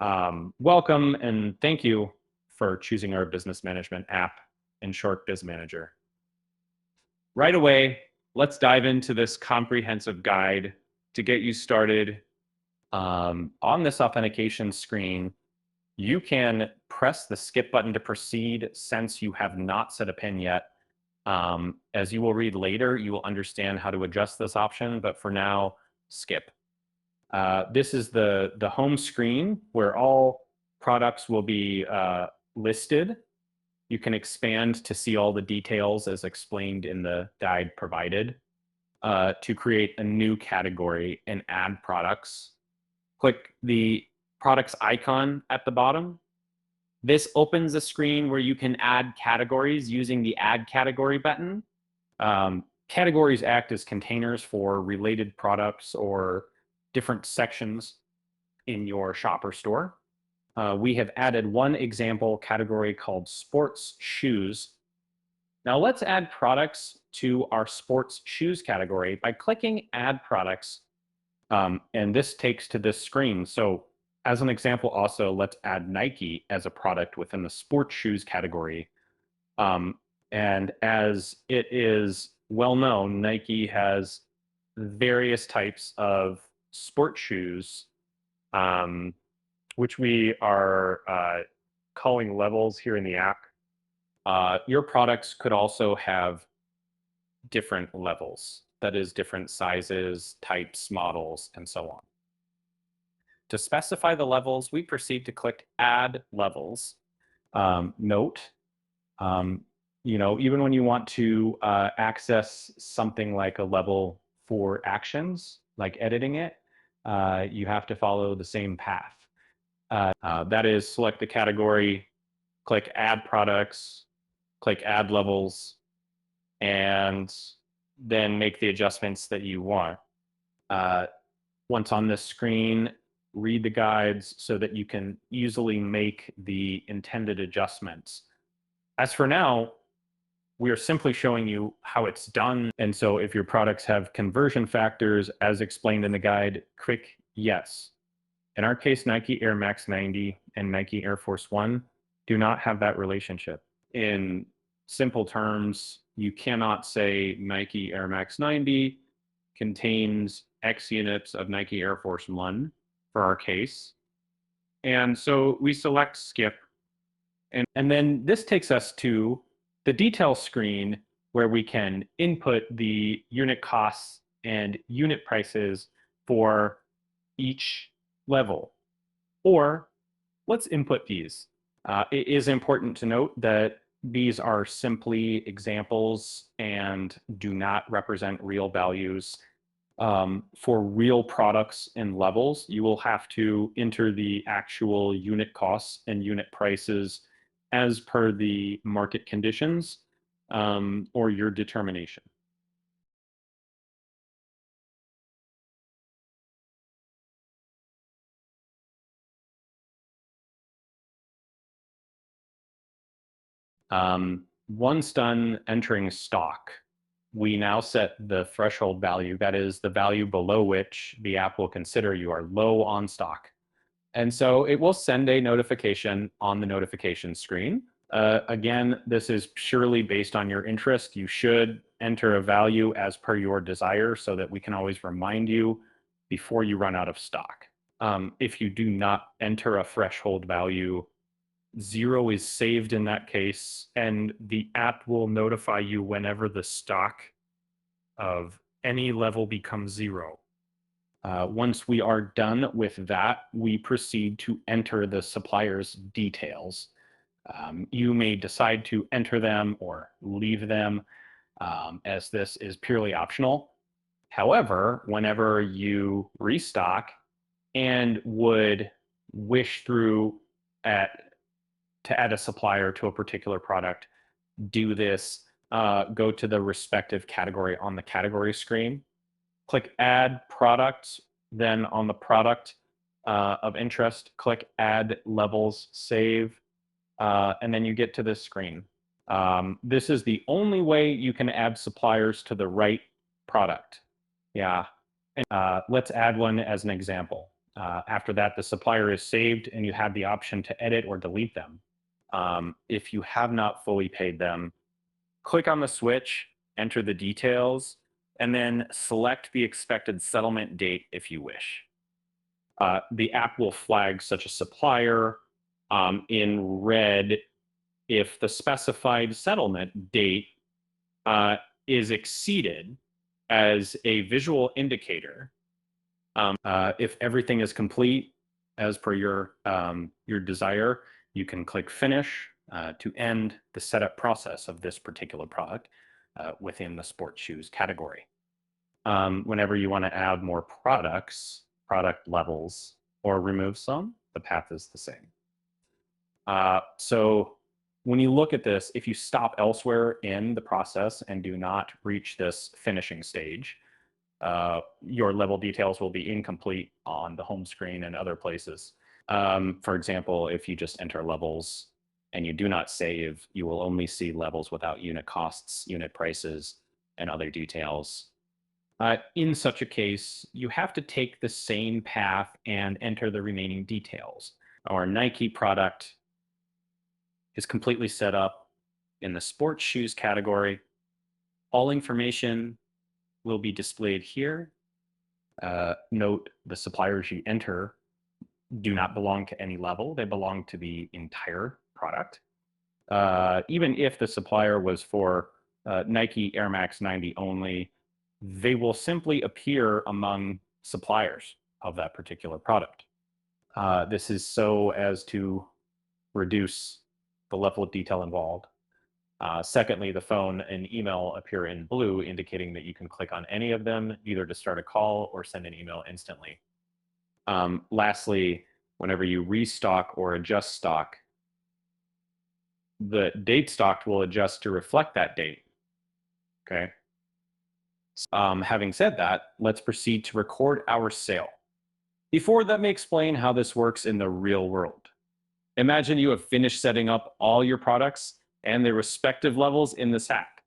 Welcome and thank you for choosing our business management app, in short, BizManager. Right away, let's dive into this comprehensive guide to get you started. On this authentication screen, you can press the skip button to proceed since you have not set a PIN yet. As you will read later, you will understand how to adjust this option, but for now, skip. This is the home screen where all products will be listed. You can expand to see all the details as explained in the guide provided. To create a new category and add products, click the products icon at the bottom. This opens a screen where you can add categories using the Add Category button. Categories act as containers for related products or different sections in your shop or store. We have added one example category called sports shoes. Now let's add products to our sports shoes category by clicking Add Products, and this takes to this screen. So as an example also, let's add Nike as a product within the sports shoes category. And as it is well known, Nike has various types of sport shoes, which we are calling levels here in the app. Your products could also have different levels, that is, different sizes, types, models, and so on. To specify the levels, we proceed to click Add Levels. Note, even when you want to access something like a level for actions, like editing it, you have to follow the same path. That is, select the category, click Add Products, click Add Levels, and then make the adjustments that you want. Once on this screen, read the guides so that you can easily make the intended adjustments. As for now, we are simply showing you how it's done. And so if your products have conversion factors as explained in the guide, click Yes. In our case, Nike Air Max 90 and Nike Air Force One do not have that relationship. In simple terms, you cannot say Nike Air Max 90 contains X units of Nike Air Force One for our case. And so we select skip. And then this takes us to the detail screen where we can input the unit costs and unit prices for each level. Or let's input these. It is important to note that these are simply examples and do not represent real values. For real products and levels, you will have to enter the actual unit costs and unit prices as per the market conditions or your determination. Once done entering stock, we now set the threshold value, that is the value below which the app will consider you are low on stock. And so it will send a notification on the notification screen. Again, this is purely based on your interest. You should enter a value as per your desire so that we can always remind you before you run out of stock. If you do not enter a threshold value, 0 is saved in that case, and the app will notify you whenever the stock of any level becomes 0. Once we are done with that, we proceed to enter the supplier's details. You may decide to enter them or leave them, as this is purely optional. However, whenever you restock and would wish to add a supplier to a particular product, do this, go to the respective category on the category screen, click Add Product, then on the product of interest, click Add Levels, Save, and then you get to this screen. This is the only way you can add suppliers to the right product. Yeah, and, let's add one as an example. After that, the supplier is saved and you have the option to edit or delete them. If you have not fully paid them, click on the switch, enter the details, and then select the expected settlement date if you wish. The app will flag such a supplier in red if the specified settlement date is exceeded as a visual indicator. If everything is complete as per your desire, you can click Finish to end the setup process of this particular product within the sports shoes category. Whenever you want to add more products, product levels, or remove some, the path is the same. So when you look at this, if you stop elsewhere in the process and do not reach this finishing stage, your level details will be incomplete on the home screen and other places. For example, if you just enter levels and you do not save, you will only see levels without unit costs, unit prices, and other details. In such a case, you have to take the same path and enter the remaining details. Our Nike product is completely set up in the sports shoes category. All information will be displayed here. Note the suppliers you enter do not belong to any level. They belong to the entire product. Even if the supplier was for Nike Air Max 90 only, they will simply appear among suppliers of that particular product. This is so as to reduce the level of detail involved. Secondly, the phone and email appear in blue, indicating that you can click on any of them, either to start a call or send an email instantly. Lastly, whenever you restock or adjust stock, the date stocked will adjust to reflect that date. Okay. Having said that, let's proceed to record our sale. Before, let me explain how this works in the real world. Imagine you have finished setting up all your products and their respective levels in this app.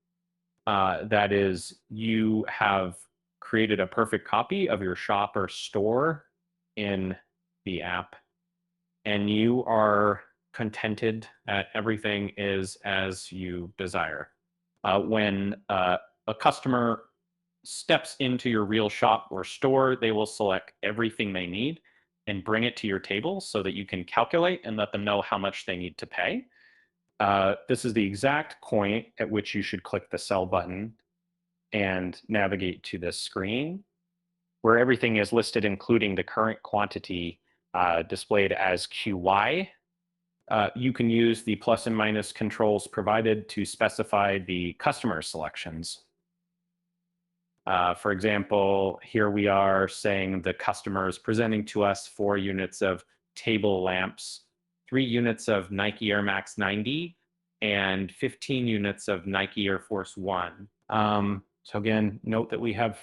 That is, you have created a perfect copy of your shop or store in the app, and you are contented that everything is as you desire. When a customer steps into your real shop or store, they will select everything they need and bring it to your table so that you can calculate and let them know how much they need to pay. This is the exact point at which you should click the sell button and navigate to this screen where everything is listed, including the current quantity displayed as QY. You can use the plus and minus controls provided to specify the customer selections. For example, here we are saying the customer is presenting to us 4 units of table lamps, 3 units of Nike Air Max 90, and 15 units of Nike Air Force One. So again, note that we have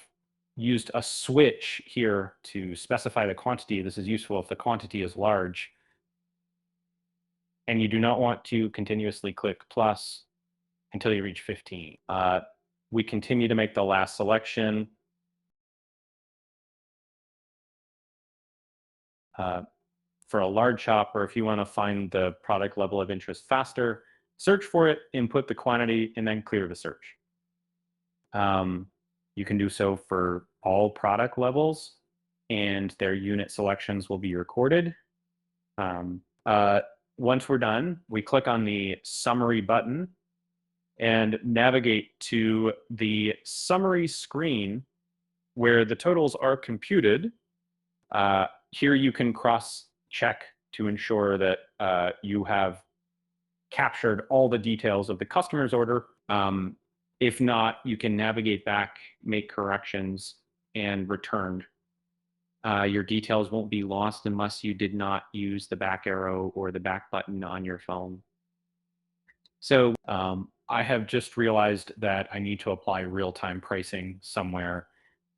used a switch here to specify the quantity. This is useful if the quantity is large. And you do not want to continuously click plus until you reach 15. We continue to make the last selection. For a large shop, or if you want to find the product level of interest faster, search for it, input the quantity, and then clear the search. You can do so for all product levels, and their unit selections will be recorded. Once we're done, we click on the summary button and navigate to the summary screen where the totals are computed. Here you can cross-check to ensure that you have captured all the details of the customer's order. If not, you can navigate back, make corrections, and return. Your details won't be lost unless you did not use the back arrow or the back button on your phone. So I have just realized that I need to apply real-time pricing somewhere.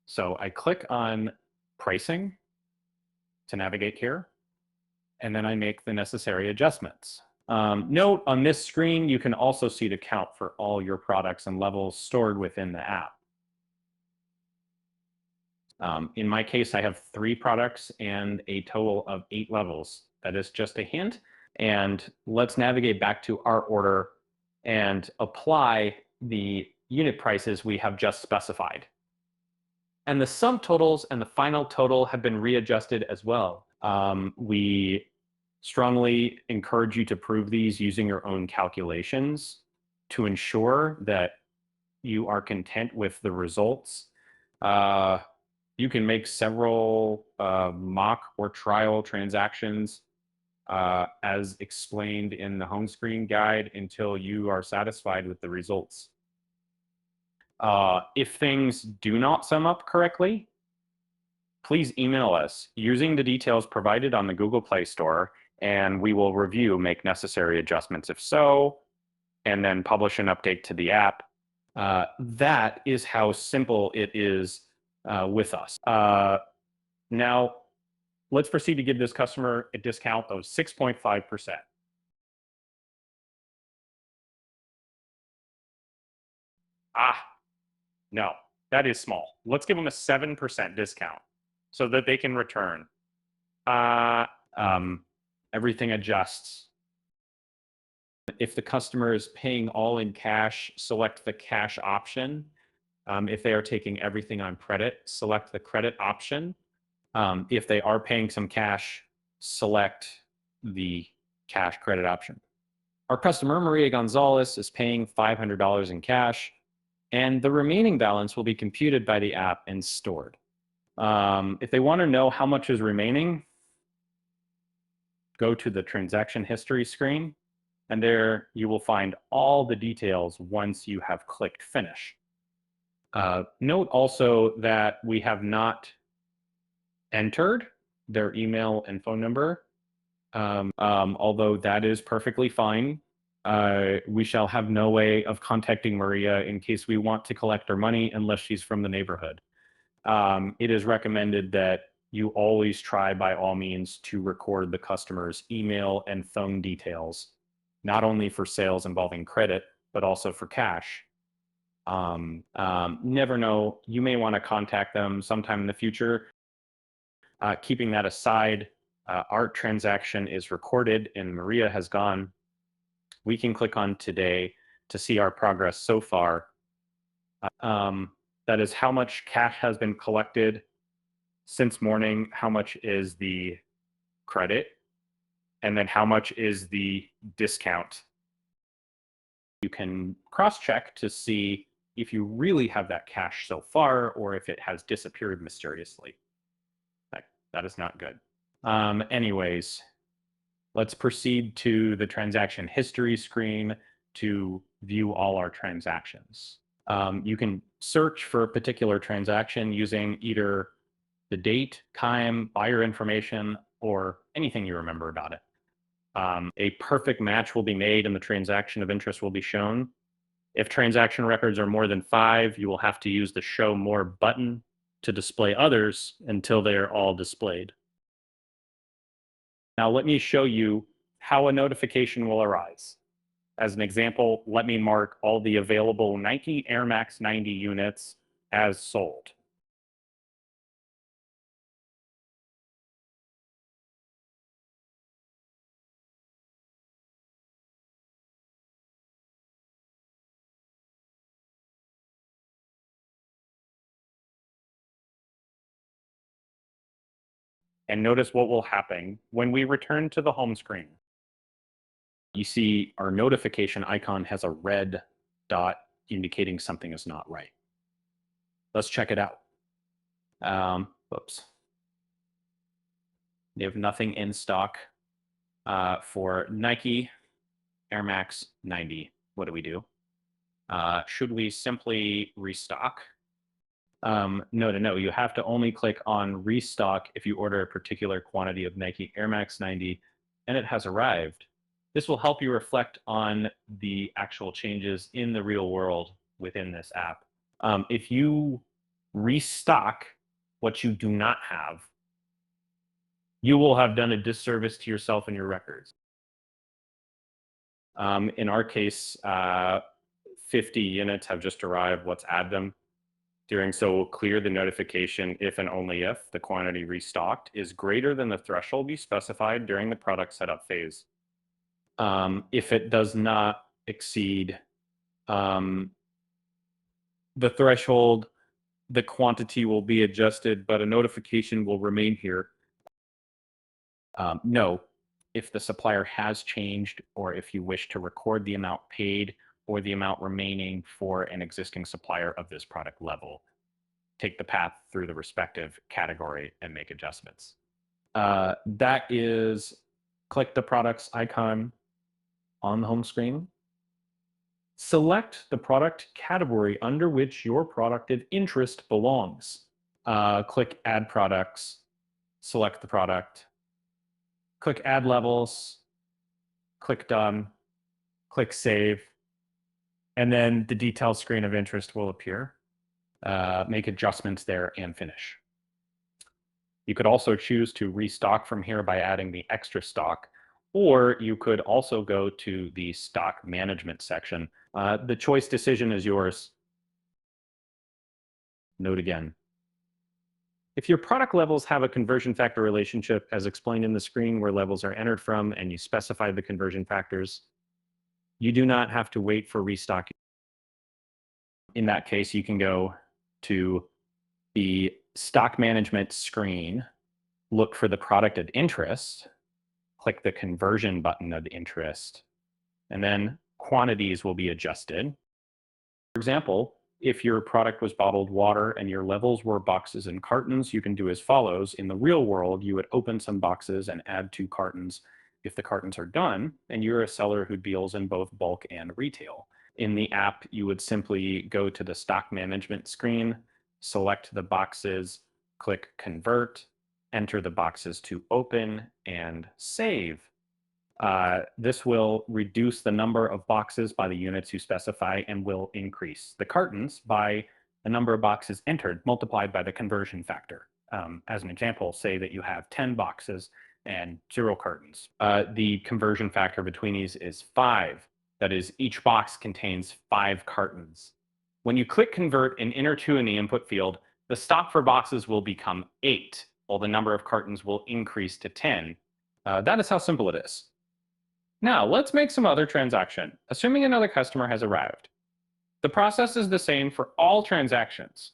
So I click on pricing to navigate here, and then I make the necessary adjustments. Note on this screen, you can also see the count for all your products and levels stored within the app. In my case, I have 3 products and a total of 8 levels. That is just a hint. And let's navigate back to our order and apply the unit prices we have just specified. And the sum totals and the final total have been readjusted as well. We strongly encourage you to prove these using your own calculations to ensure that you are content with the results. You can make several mock or trial transactions as explained in the home screen guide until you are satisfied with the results. If things do not sum up correctly, please email us using the details provided on the Google Play Store, and we will review, make necessary adjustments if so, and then publish an update to the app. That is how simple it is with us. Now, let's proceed to give this customer a discount of 6.5%. No, that is small. Let's give them a 7% discount so that they can return. Everything adjusts. If the customer is paying all in cash, select the cash option. If they are taking everything on credit, select the credit option. If they are paying some cash, select the cash credit option. Our customer, Maria Gonzalez, is paying $500 in cash, and the remaining balance will be computed by the app and stored. If they want to know how much is remaining, go to the transaction history screen, and there you will find all the details once you have clicked finish. Note also that we have not entered their email and phone number, although that is perfectly fine. We shall have no way of contacting Maria in case we want to collect her money unless she's from the neighborhood. It is recommended that you always try by all means to record the customer's email and phone details, not only for sales involving credit, but also for cash. Never know, you may want to contact them sometime in the future. Keeping that aside, our transaction is recorded and Maria has gone. We can click on today to see our progress so far. That is how much cash has been collected since morning, how much is the credit, and then how much is the discount. You can cross-check to see if you really have that cash so far or if it has disappeared mysteriously. That is not good. Anyways, let's proceed to the transaction history screen to view all our transactions. You can search for a particular transaction using either the date, time, buyer information, or anything you remember about it. A perfect match will be made and the transaction of interest will be shown. If transaction records are more than 5, you will have to use the Show More button to display others until they are all displayed. Now let me show you how a notification will arise. As an example, let me mark all the available Nike Air Max 90 units as sold. And notice what will happen when we return to the home screen. You see our notification icon has a red dot indicating something is not right. Let's check it out. Oops. They have nothing in stock for Nike Air Max 90. What do we do? Should we simply restock? No. You have to only click on restock if you order a particular quantity of Nike Air Max 90 and it has arrived. This will help you reflect on the actual changes in the real world within this app. If you restock what you do not have, you will have done a disservice to yourself and your records. In our case, 50 units have just arrived. Let's add them Doing so will clear the notification if and only if the quantity restocked is greater than the threshold you specified during the product setup phase. If it does not exceed the threshold, the quantity will be adjusted, but a notification will remain here. No, if the supplier has changed, or if you wish to record the amount paid or the amount remaining for an existing supplier of this product level, take the path through the respective category and make adjustments. That is, click the products icon on the home screen. Select the product category under which your product of interest belongs. Click Add Products, select the product, click Add Levels, click Done, click Save, and then the detail screen of interest will appear. Make adjustments there and finish. You could also choose to restock from here by adding the extra stock, or you could also go to the stock management section. The choice decision is yours. Note again, if your product levels have a conversion factor relationship as explained in the screen where levels are entered from and you specify the conversion factors, you do not have to wait for restocking. In that case, you can go to the stock management screen, look for the product of interest, click the conversion button of interest, and then quantities will be adjusted. For example, if your product was bottled water and your levels were boxes and cartons, you can do as follows. In the real world, you would open some boxes and add 2 cartons if the cartons are done, and you're a seller who deals in both bulk and retail. In the app, you would simply go to the stock management screen, select the boxes, click convert, enter the boxes to open, and save. This will reduce the number of boxes by the units you specify and will increase the cartons by the number of boxes entered multiplied by the conversion factor. As an example, say that you have 10 boxes and 0 cartons. The conversion factor between these is 5. That is, each box contains 5 cartons. When you click convert and enter 2 in the input field, the stock for boxes will become 8, while the number of cartons will increase to 10. That is how simple it is. Now, let's make some other transaction, assuming another customer has arrived. The process is the same for all transactions.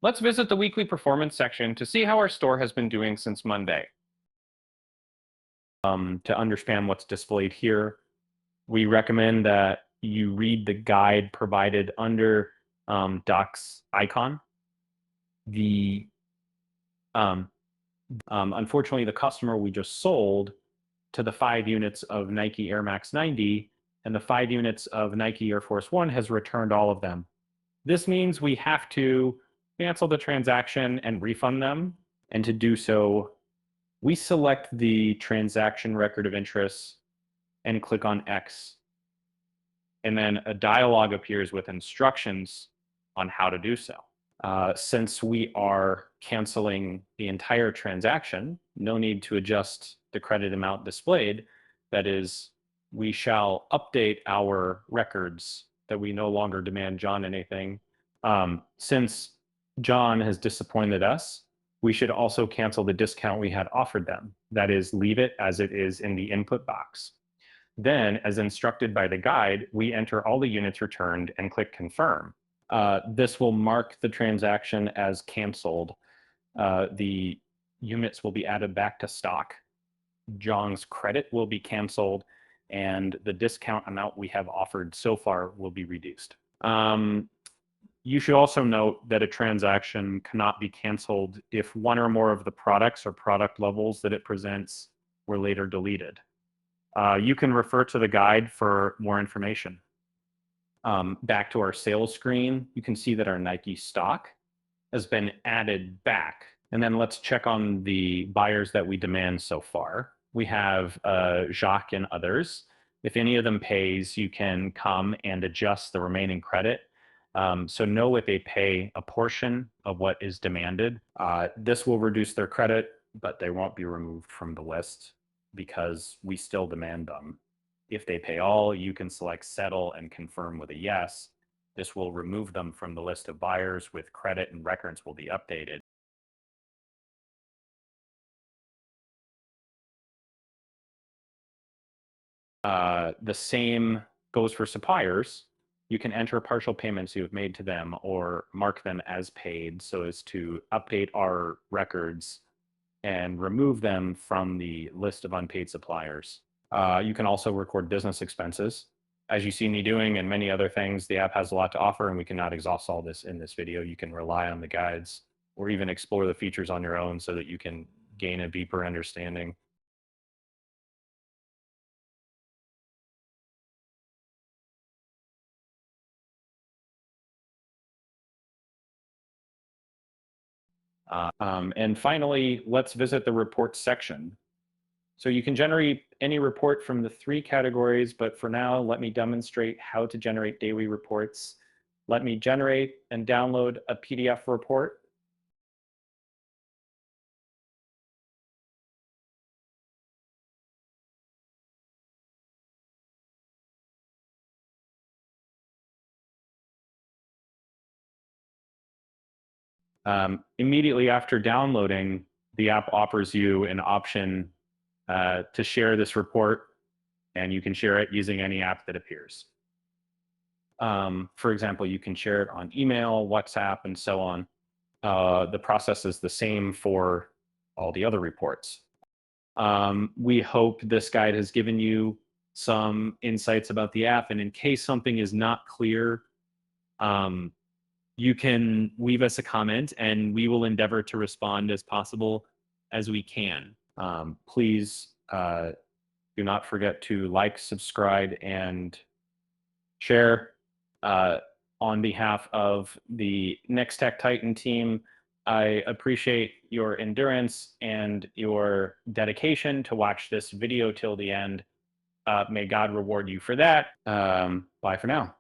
Let's visit the weekly performance section to see how our store has been doing since Monday. To understand what's displayed here, we recommend that you read the guide provided under Doc's icon. Unfortunately, the customer we just sold to the 5 units of Nike Air Max 90 and the 5 units of Nike Air Force One has returned all of them. This means we have to cancel the transaction and refund them. And to do so, we select the transaction record of interest and click on X. And then a dialog appears with instructions on how to do so. Since we are canceling the entire transaction, no need to adjust the credit amount displayed. That is, we shall update our records that we no longer demand John anything. Since John has disappointed us, we should also cancel the discount we had offered them. That is, leave it as it is in the input box. Then, as instructed by the guide, we enter all the units returned and click confirm. This will mark the transaction as canceled. The units will be added back to stock. John's credit will be canceled, and the discount amount we have offered so far will be reduced. You should also note that a transaction cannot be canceled if one or more of the products or product levels that it presents were later deleted. You can refer to the guide for more information. Back to our sales screen, you can see that our Nike stock has been added back. And then let's check on the buyers that we demand so far. We have Jacques and others. If any of them pays, you can come and adjust the remaining credit. So know if they pay a portion of what is demanded. This will reduce their credit, but they won't be removed from the list because we still demand them. If they pay all, you can select settle and confirm with a yes. This will remove them from the list of buyers with credit, and records will be updated. The same goes for suppliers. You can enter partial payments you have made to them or mark them as paid so as to update our records and remove them from the list of unpaid suppliers. You can also record business expenses. As you see me doing and many other things, the app has a lot to offer, and we cannot exhaust all this in this video. You can rely on the guides or even explore the features on your own so that you can gain a deeper understanding. And finally, let's visit the reports section. So you can generate any report from the 3 categories, but for now, let me demonstrate how to generate daily reports. Let me generate and download a PDF report. Immediately after downloading, the app offers you an option to share this report, and you can share it using any app that appears. For example, you can share it on email, WhatsApp, and so on. The process is the same for all the other reports. We hope this guide has given you some insights about the app, and in case something is not clear, you can leave us a comment and we will endeavor to respond as possible as we can. Please do not forget to like, subscribe, and share. On behalf of the Next Tech Titan team, I appreciate your endurance and your dedication to watch this video till the end. May God reward you for that. Bye for now.